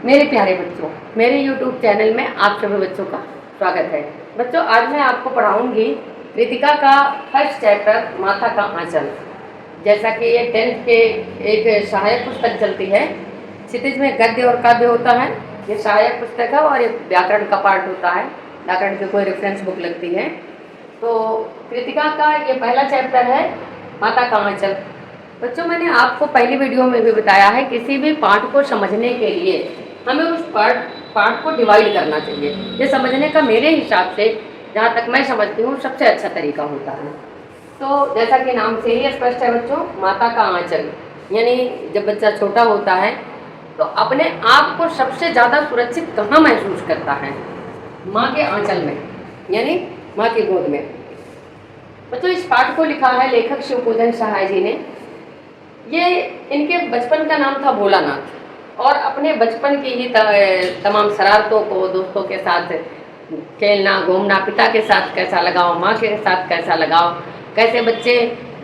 मेरे प्यारे बच्चों, मेरे YouTube चैनल में आप सभी बच्चों का स्वागत है। बच्चों, आज मैं आपको पढ़ाऊंगी कृतिका का फर्स्ट चैप्टर माथा का आंचल। जैसा कि ये 10th के एक सहायक पुस्तक चलती है, क्षितिज में गद्य और काव्य होता है। ये सहायक पुस्तक है और एक व्याकरण का पार्ट होता है, व्याकरण की कोई रेफरेंस बुक लगती है। तो कृतिका का ये पहला चैप्टर है माता का आंचल। बच्चों, मैंने आपको पहली वीडियो में भी बताया है, किसी भी पाठ को समझने के लिए हमें उस पाठ को डिवाइड करना चाहिए। ये समझने का मेरे हिसाब से, जहाँ तक मैं समझती हूँ, सबसे अच्छा तरीका होता है। तो जैसा कि नाम से ही स्पष्ट है बच्चों, माता का आंचल, यानी जब बच्चा छोटा होता है तो अपने आप को सबसे ज़्यादा सुरक्षित कहाँ महसूस करता है? माँ के आंचल में, यानी माँ की गोद में। बच्चों, इस पाठ को लिखा है लेखक शिवपूजन सहाय जी ने। ये इनके बचपन का नाम था भोलानाथ, और अपने बचपन की ही तमाम शरारतों को, दोस्तों के साथ खेलना, घूमना, पिता के साथ कैसा लगाओ, माँ के साथ कैसा लगाओ, कैसे बच्चे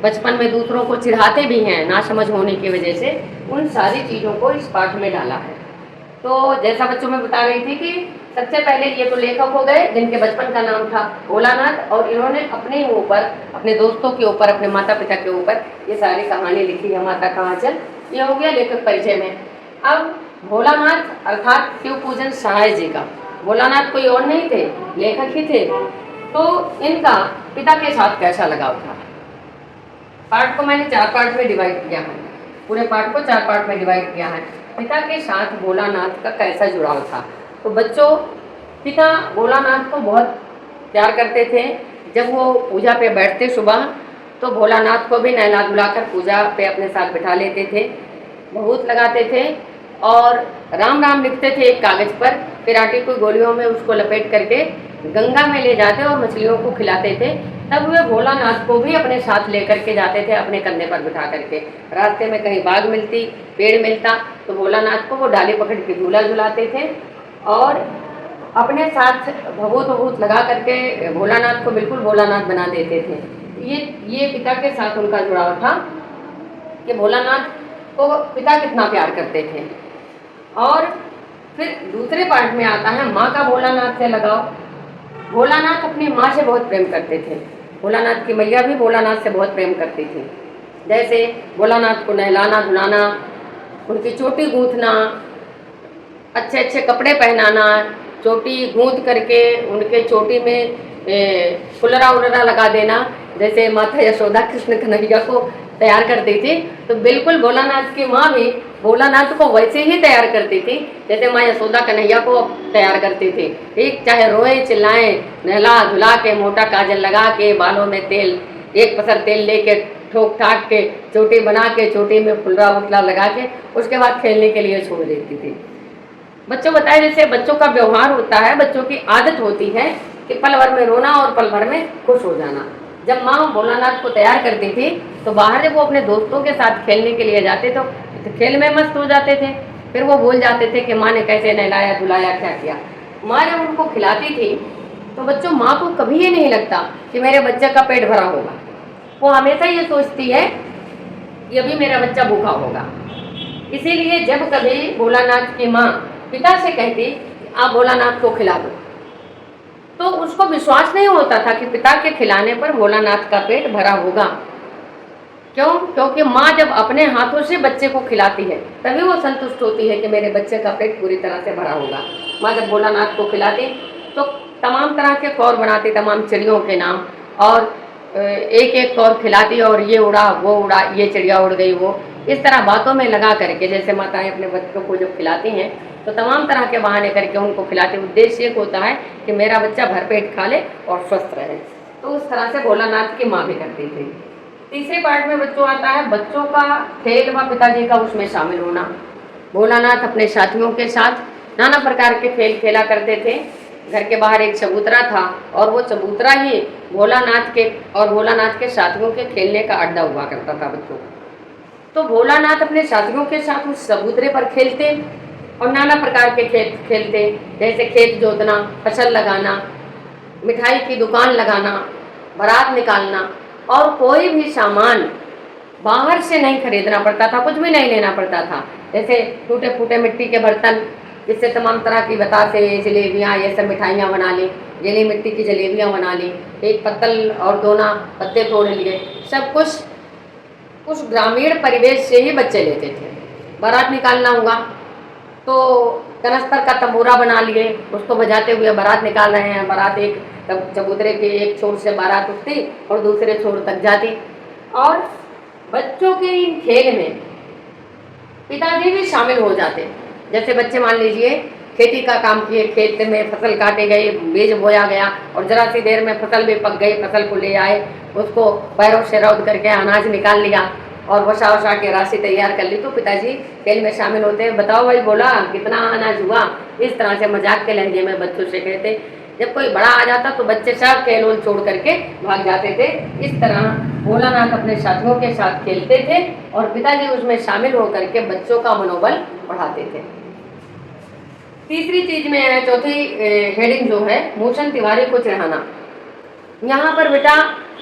बचपन में दूसरों को चिढ़ाते भी हैं नासमझ होने की वजह से, उन सारी चीज़ों को इस पाठ में डाला है। तो जैसा बच्चों में बता रही थी कि सबसे पहले ये तो लेखक हो गए जिनके बचपन का नाम था भोलानाथ, और इन्होंने अपने ऊपर, अपने दोस्तों के ऊपर, अपने माता पिता के ऊपर ये सारी कहानी लिखी है माता का आंचल। ये हो गया लेखक परिचय में। अब भोलानाथ अर्थात शिवपूजन सहाय जी का, भोलानाथ कोई और नहीं थे, लेखक ही थे। तो इनका पिता के साथ कैसा लगाव था? पार्ट को मैंने 4 पार्ट में डिवाइड किया है, पूरे पार्ट को 4 पार्ट में डिवाइड किया है। पिता के साथ भोलानाथ का कैसा जुड़ाव था? तो बच्चों, पिता भोलानाथ को बहुत प्यार करते थे। जब वो पूजा पे बैठते सुबह, तो भोलानाथ को भी नहला धुलाकर पूजा पे अपने साथ बिठा लेते थे, बहुत लगाते थे, और राम राम लिखते थे एक कागज़ पर, फिर आटे की गोलियों में उसको लपेट करके गंगा में ले जाते और मछलियों को खिलाते थे। तब वे भोलानाथ को भी अपने साथ लेकर के जाते थे, अपने कंधे पर बिठा करके। रास्ते में कहीं बाग मिलती, पेड़ मिलता, तो भोलानाथ को वो डाली पकड़ के झूला झुलाते थे, और अपने साथ भभूत वभूत लगा करके भोलानाथ को बिल्कुल भोलानाथ बना देते थे। ये पिता के साथ उनका जुड़ाव था कि भोलानाथ को पिता कितना प्यार करते थे। और फिर दूसरे पार्ट में आता है माँ का भोलानाथ से लगाव। भोलानाथ अपनी माँ से बहुत प्रेम करते थे। भोलानाथ की मैया भी भोलानाथ से बहुत प्रेम करती थी। जैसे भोलानाथ को नहलाना धुलाना, उनकी चोटी गूंथना, अच्छे अच्छे कपड़े पहनाना, चोटी गूंथ करके उनके चोटी में फुलरा उलरा लगा देना, जैसे माता यशोदा कृष्ण कन्हैया को तैयार करती थी। तो बिल्कुल भोलानाथ की माँ भी भोलानाथ को वैसे ही तैयार करती थी जैसे माँ यशोदा कन्हैया को तैयार करती थी। ठीक, चाहे रोए चिल्लाएं, नहला धुला के, मोटा काजल लगा के, बालों में तेल, एक पसर तेल लेके ठोक ठाक के, चोटी बना के, चोटी में फुलरा उलरा लगा के, उसके बाद खेलने के लिए छोड़ देती थी। बच्चों बताए, जैसे बच्चों का व्यवहार होता है, बच्चों की आदत होती है कि पल भर में रोना और पल भर में खुश हो जाना। जब माँ भोलानाथ को तैयार करती थी, तो बाहर जब वो अपने दोस्तों के साथ खेलने के लिए जाते तो खेल में मस्त हो जाते थे। फिर वो भूल जाते थे कि माँ ने कैसे नहलाया धुलाया, क्या किया। माँ जब उनको खिलाती थी तो बच्चों, माँ को कभी ये नहीं लगता कि मेरे बच्चे का पेट भरा होगा। वो हमेशा ये सोचती है कि अभी मेरा बच्चा भूखा होगा। इसीलिए जब कभी भोलानाथ की माँ पिता से कहती आप भोलानाथ को खिला दो, तो उसको विश्वास नहीं होता था कि पिता के खिलाने पर भोलानाथ का पेट भरा होगा। क्यों? क्योंकि माँ जब अपने हाथों से बच्चे को खिलाती है तभी वो संतुष्ट होती है कि मेरे बच्चे का पेट पूरी तरह से भरा होगा। माँ जब भोलानाथ को खिलाती तो तमाम तरह के कौर बनाती, तमाम चिड़ियों के नाम, और एक एक कौर खिलाती, और ये उड़ा वो उड़ा, ये चिड़िया उड़ गई, वो इस तरह बातों में लगा करके, जैसे माताएं अपने बच्चों को जब खिलाती हैं तो तमाम तरह के बहाने करके उनको खिलाते। उद्देश्य एक होता है कि मेरा बच्चा भरपेट खा ले और स्वस्थ रहे। तो उस तरह से भोलानाथ की माँ भी करती थी। तीसरे पार्ट में बच्चों आता है बच्चों का खेल व पिताजी का उसमें शामिल होना। भोलानाथ अपने साथियों के साथ नाना प्रकार के खेल खेला करते थे। घर के बाहर एक चबूतरा था, और वो चबूतरा ही भोलानाथ के साथियों के खेलने का अड्डा हुआ करता था बच्चों। तो भोलानाथ अपने साथियों के साथ उस चबूतरे पर खेलते और नाना प्रकार के खेल खेलते, जैसे खेत जोतना, फसल लगाना, मिठाई की दुकान लगाना, बारात निकालना, और कोई भी सामान बाहर से नहीं खरीदना पड़ता था, कुछ भी नहीं लेना पड़ता था। जैसे टूटे फूटे मिट्टी के बर्तन इससे तमाम तरह की बतासे, जलेबियाँ, ये सब मिठाइयाँ बना ली, गीली मिट्टी की जलेबियाँ बना ली, एक पत्तल और दोना पत्ते तोड़ लिए, सब कुछ उस ग्रामीण परिवेश से ही बच्चे लेते थे। बारात निकालना हुआ तो कनस्तर का तंबूरा बना लिए, उसको बजाते हुए बारात निकाल रहे हैं। बारात एक चबूतरे के एक छोर से बारात उठती और दूसरे छोर तक जाती। और बच्चों के इन खेल में पिताजी भी शामिल हो जाते। जैसे बच्चे मान लीजिए खेती का काम किए, खेत में फसल काटे गए, बीज बोया गया और जरा सी देर में फसल भी पक गई, फसल को ले आए, उसको पैरों से रौद करके अनाज निकाल लिया और वसा वसा के राशि तैयार कर ली, तो पिताजी खेल में शामिल होते हैं। बताओ भाई बोला कितना अनाज हुआ, इस तरह से मजाक के लहजे में बच्चों से कहते। जब कोई बड़ा आ जाता तो बच्चे सब खेल उल छोड़ करके भाग जाते थे। इस तरह भोलानाथ अपने साथियों के साथ खेलते थे और पिताजी उसमें शामिल होकर के बच्चों का मनोबल बढ़ाते थे। तीसरी चीज में है, चौथी हेडिंग जो है, मूसन तिवारी को चिढ़ाना। यहाँ पर बेटा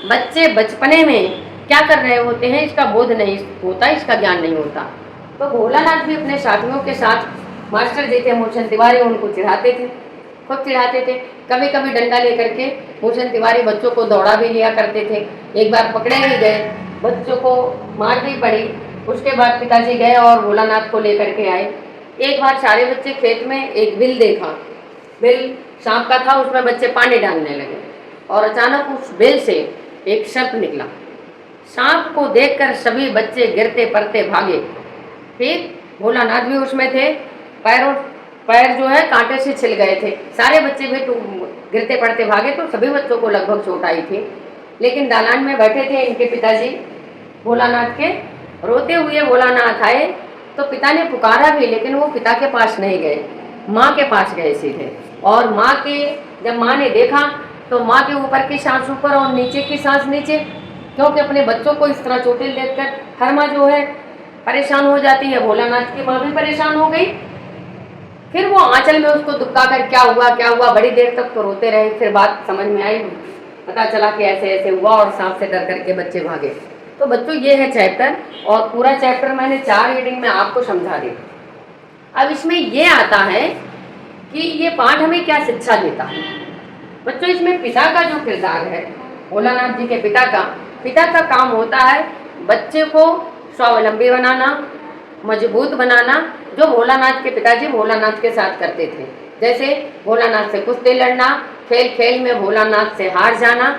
बच्चे बचपने में क्या कर रहे होते हैं इसका बोध नहीं होता, इसका ज्ञान नहीं होता। तो भोलानाथ भी अपने साथियों के साथ, मास्टर जी थे मूसन तिवारी, उनको चिढ़ाते थे, खूब चिढ़ाते थे। कभी कभी डंडा लेकर के मूसन तिवारी बच्चों को दौड़ा भी लिया करते थे। एक बार पकड़े ही गए, बच्चों को मार भी पड़ी। उसके बाद पिताजी गए और भोलानाथ को लेकर के आए। एक बार सारे बच्चे खेत में एक बिल देखा, बिल सांप का था, उसमें बच्चे पानी डालने लगे और अचानक उस बिल से एक सर्प निकला। सांप को देखकर सभी बच्चे गिरते पड़ते भागे। फिर भोलानाथ भी उसमें थे, पैर जो है कांटे से छिल गए थे। सारे बच्चे भी गिरते पड़ते भागे तो सभी बच्चों को लगभग चोट आई थी। लेकिन दालान में बैठे थे इनके पिताजी भोलानाथ के। रोते हुए भोलानाथ आए तो पिता ने पुकारा भी, लेकिन वो पिता के पास नहीं गए, माँ के पास गए सीधे। और जब माँ ने देखा तो माँ के ऊपर की सांस ऊपर और नीचे की सांस नीचे, क्योंकि अपने बच्चों को इस तरह चोटिल देखकर हर माँ जो है परेशान हो जाती है। भोलानाथ की माँ भी परेशान हो गई। फिर वो आंचल में उसको दुबका कर क्या हुआ, बड़ी देर तक तो रोते रहे। फिर बात समझ में आई, पता चला कि ऐसे ऐसे हुआ और सांप से डर करके बच्चे भागे। तो बच्चों ये है चैप्टर, और पूरा चैप्टर मैंने 4 रीडिंग में आपको समझा दी। अब इसमें ये आता है कि ये पाठ हमें क्या शिक्षा देता है। बच्चों इसमें पिता का जो किरदार है, भोलानाथ जी के पिता का काम होता है बच्चे को स्वावलंबी बनाना, मजबूत बनाना, जो भोलानाथ के पिताजी भोलानाथ के साथ करते थे। जैसे भोलानाथ से कुश्ती लड़ना, खेल खेल में भोलानाथ से हार जाना।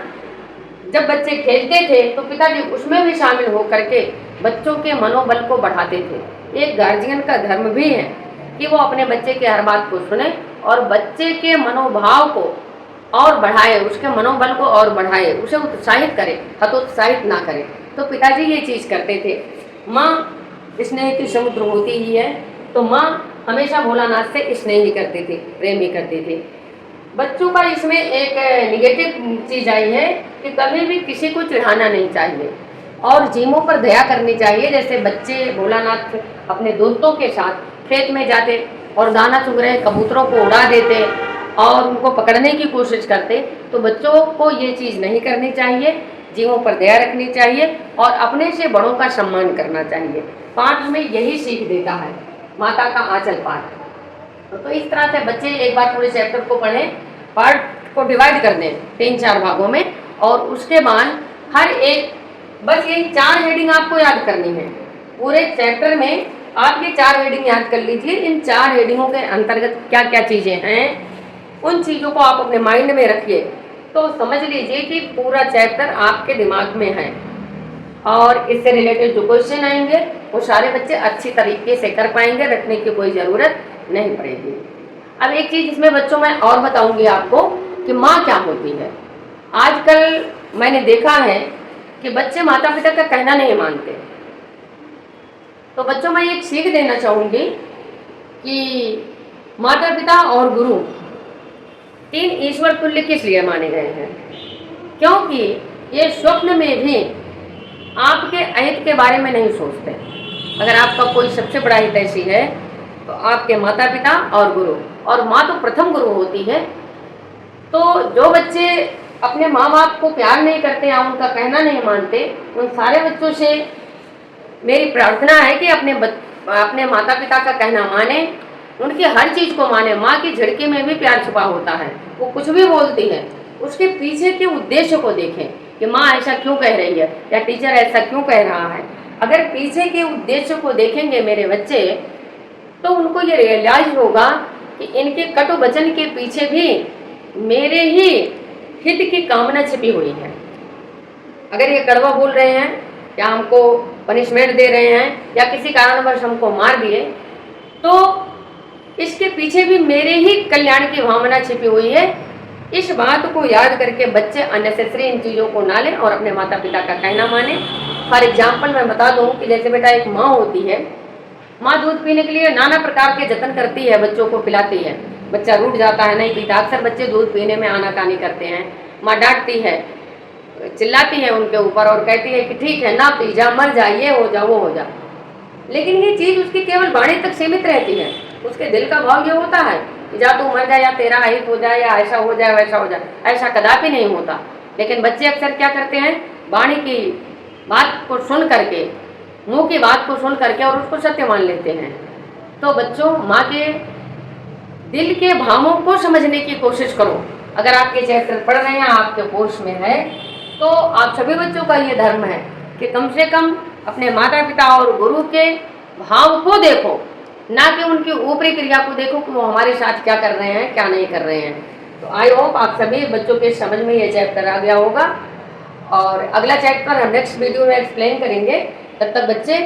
जब बच्चे खेलते थे तो पिताजी उसमें भी शामिल होकर के बच्चों के मनोबल को बढ़ाते थे। एक गार्जियन का धर्म भी है कि वो अपने बच्चे की हर बात को सुने और बच्चे के मनोभाव को और बढ़ाए, उसके मनोबल को और बढ़ाए, उसे उत्साहित करे, हतोत्साहित ना करे। तो पिताजी ये चीज़ करते थे। माँ स्नेह की समुद्र होती ही है, तो माँ हमेशा भोलानाथ से स्नेह ही करती थी, प्रेम ही करती थी। बच्चों का इसमें एक निगेटिव चीज़ आई है कि कभी भी किसी को चिढ़ाना नहीं चाहिए और जीवों पर दया करनी चाहिए। जैसे बच्चे भोलानाथ अपने दोस्तों के साथ खेत में जाते और दाना चुग रहे कबूतरों को उड़ा देते और उनको पकड़ने की कोशिश करते, तो बच्चों को ये चीज़ नहीं करनी चाहिए। जीवों पर दया रखनी चाहिए और अपने से बड़ों का सम्मान करना चाहिए। पाठ हमें यही सीख देता है, माता का आंचल पाठ। तो इस तरह से बच्चे एक बार पूरे चैप्टर को पढ़ें, पार्ट को डिवाइड कर दें 3-4 भागों में, और उसके बाद हर एक बस यही 4 हेडिंग आपको याद करनी है। पूरे चैप्टर में आप ये 4 हेडिंग याद कर लीजिए। इन 4 हेडिंगों के अंतर्गत क्या क्या चीज़ें हैं, उन चीज़ों को आप अपने माइंड में रखिए तो समझ लीजिए कि पूरा चैप्टर आपके दिमाग में है और इससे रिलेटेड जो क्वेश्चन आएंगे वो सारे बच्चे अच्छी तरीके से कर पाएंगे, रटने की कोई ज़रूरत नहीं पड़ेगी। अब एक चीज़ इसमें बच्चों मैं और बताऊंगी आपको कि माँ क्या होती है। आजकल मैंने देखा है कि बच्चे माता पिता का कहना नहीं मानते। तो बच्चों मैं एक सीख देना चाहूँगी कि माता पिता और गुरु 3 ईश्वर तुल्य किस लिए माने गए हैं, क्योंकि ये स्वप्न में भी आपके अहित के बारे में नहीं सोचते। अगर आपका कोई सबसे बड़ा हित ऐसी है तो आपके माता पिता और गुरु, और माँ तो प्रथम गुरु होती है। तो जो बच्चे अपने माँ बाप को प्यार नहीं करते या उनका कहना नहीं मानते, उन सारे बच्चों से मेरी प्रार्थना है कि अपने माता पिता का कहना माने उनकी हर चीज़ को माने। माँ की झिड़की में भी प्यार छुपा होता है, वो कुछ भी बोलती है उसके पीछे के उद्देश्य को देखें कि माँ ऐसा क्यों कह रही है या टीचर ऐसा क्यों कह रहा है। अगर पीछे के उद्देश्य को देखेंगे मेरे बच्चे, तो उनको ये रियलाइज होगा कि इनके कटु वचन के पीछे भी मेरे ही हित की कामना छिपी हुई है। अगर ये कड़वा बोल रहे हैं या हमको पनिशमेंट दे रहे हैं या किसी कारणवश हमको मार दिए, तो इसके पीछे भी मेरे ही कल्याण की भावना छिपी हुई है। इस बात को याद करके बच्चे अननेसेसरी इन चीज़ों को ना लें और अपने माता पिता का कहना माने। फॉर एग्जाम्पल मैं बता दूं कि जैसे बेटा एक माँ होती है, माँ दूध पीने के लिए नाना प्रकार के जतन करती है, बच्चों को पिलाती है, बच्चा रूठ जाता है, नहीं पीता। अक्सर बच्चे दूध पीने में आनाकानी करते हैं, माँ डांटती है, चिल्लाती है उनके ऊपर और कहती है कि ठीक है ना पी जा, मर जा, ये हो जा वो हो जा। लेकिन ये चीज़ उसकी केवल वाणी तक सीमित रहती है। उसके दिल का भाव ये होता है कि जा तू मर जाए या तेरा अहित हो जाए या ऐसा हो जाए वैसा हो जाए। ऐसा कदापि नहीं होता। लेकिन बच्चे अक्सर क्या करते हैं, वाणी की बात को सुन करके, मुंह की बात को सुन करके और उसको सत्य मान लेते हैं। तो बच्चों, माँ के दिल के भावों को समझने की कोशिश करो। अगर आपके चैप्टर पढ़ रहे हैं, आपके कोर्स में है, तो आप सभी बच्चों का ये धर्म है कि कम से कम अपने माता पिता और गुरु के भाव को देखो, ना कि उनकी ऊपरी क्रिया को देखो कि वो हमारे साथ क्या कर रहे हैं क्या नहीं कर रहे हैं। तो आई होप आप सभी बच्चों के समझ में ये चैप्टर आ गया होगा और अगला चैप्टर हम नेक्स्ट वीडियो में एक्सप्लेन करेंगे। तब तक बच्चे